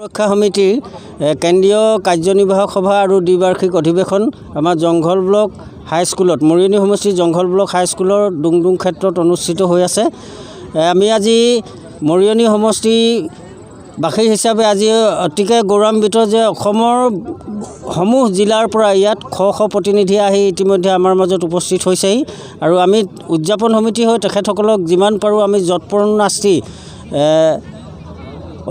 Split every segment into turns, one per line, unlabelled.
সুৰক্ষা সমিতিৰ কেন্দ্ৰীয় কাৰ্যনিৰ্বাহক সভা আৰু দ্বিবাৰ্ষিক অধিৱেশন আমাৰ জংঘল ব্লক হাইস্কুলত মৰিয়নি সমষ্টি জংঘল ব্লক হাইস্কুলৰ ডুংডুং ক্ষেত্ৰত অনুষ্ঠিত হৈ আছে। আমি আজি মৰিয়নি সমষ্টি বাসী হিচাপে আজি অতিকে গৌৰৱান্বিত যে অসমৰ সমূহ জিলাৰ পৰা ইয়াত শ প্ৰতিনিধি আহি ইতিমধ্যে আমাৰ মাজত উপস্থিত হৈছেহি আৰু আমি উদযাপন সমিতি হৈ তেখেতসকলক যিমান পাৰোঁ আমি যৎপৰোনাস্তি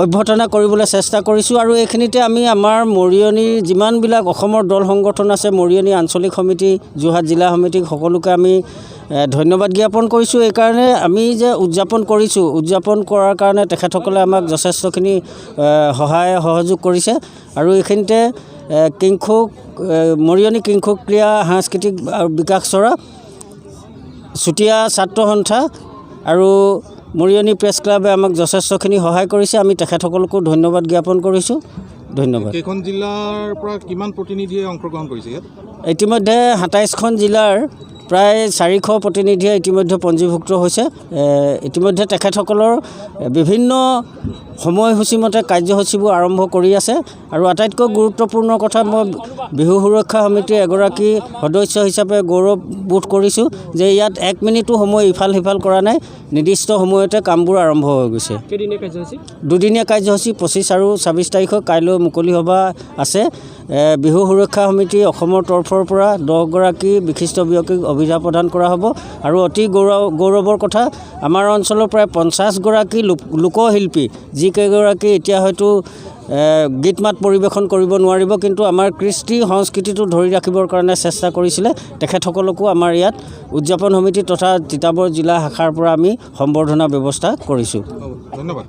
অভ্যৰ্থনা কৰিবলৈ চেষ্টা কৰিছোঁ আৰু এইখিনিতে আমি আমাৰ মৰিয়নিৰ যিমানবিলাক অসমৰ দল সংগঠন আছে মৰিয়নি আঞ্চলিক সমিতি যোৰহাট জিলা সমিতি সকলোকে আমি ধন্যবাদ জ্ঞাপন কৰিছোঁ। এইকাৰণে আমি যে উদযাপন কৰিছোঁ উদযাপন কৰাৰ কাৰণে তেখেতসকলে আমাক যথেষ্টখিনি সহায় সহযোগ কৰিছে আৰু এইখিনিতে কিংখুক মৰিয়নি কিংখুক ক্ৰীড়া সাংস্কৃতিক বিকাশ চৰা চুতীয়া ছাত্ৰ সন্থা আৰু মৰিয়নি প্ৰেছ ক্লাবে আমাক যথেষ্টখিনি সহায় কৰিছে। আমি তেখেতসকলকো ধন্যবাদ জ্ঞাপন কৰিছোঁ। ধন্যবাদ।
কেইখন জিলাৰ পৰা কিমান প্ৰতিনিধিয়ে অংশগ্ৰহণ কৰিছে ইয়াত?
ইতিমধ্যে ২৭খন জিলাৰ প্ৰায় ৪০০ প্ৰতিনিধিয়ে ইতিমধ্যে পঞ্জীভুক্ত হৈছে। ইতিমধ্যে তেখেতসকলৰ বিভিন্ন সময়সূচীমতে কাৰ্যসূচীবোৰ আৰম্ভ কৰি আছে আৰু আটাইতকৈ গুৰুত্বপূৰ্ণ কথা মই বিহু সুৰক্ষা সমিতিৰ এগৰাকী সদস্য হিচাপে গৌৰৱবোধ কৰিছোঁ যে ইয়াত ১ মিনিটো সময় ইফাল সিফাল কৰা নাই, নিৰ্দিষ্ট সময়তে কামবোৰ আৰম্ভ হৈ গৈছে।
কেইদিনীয়া কাৰ্যসূচী?
দুদিনীয়া কাৰ্যসূচী ২৫ আৰু ২৬ তাৰিখত কাইলৈ মুকলি সভা আছে। বিহু সুৰক্ষা সমিতি অসমৰ তৰফৰ পৰা 10গৰাকী বিশিষ্ট ব্যক্তিক অভিধা প্ৰদান কৰা হ'ব আৰু অতি গৌৰৱৰ কথা আমাৰ অঞ্চলৰ প্ৰায় ৫০গৰাকী লোকশিল্পী যিকেইগৰাকী এতিয়া হয়তো গীত মাত পৰিৱেশন কৰিব নোৱাৰিব কিন্তু আমাৰ কৃষ্টি সংস্কৃতিটো ধৰি ৰাখিবৰ কাৰণে চেষ্টা কৰিছিলে, তেখেতসকলকো আমাৰ ইয়াত উদযাপন সমিতি তথা তিতাবৰ জিলা শাখাৰ পৰা আমি সম্বৰ্ধনা ব্যৱস্থা কৰিছোঁ।
ধন্যবাদ।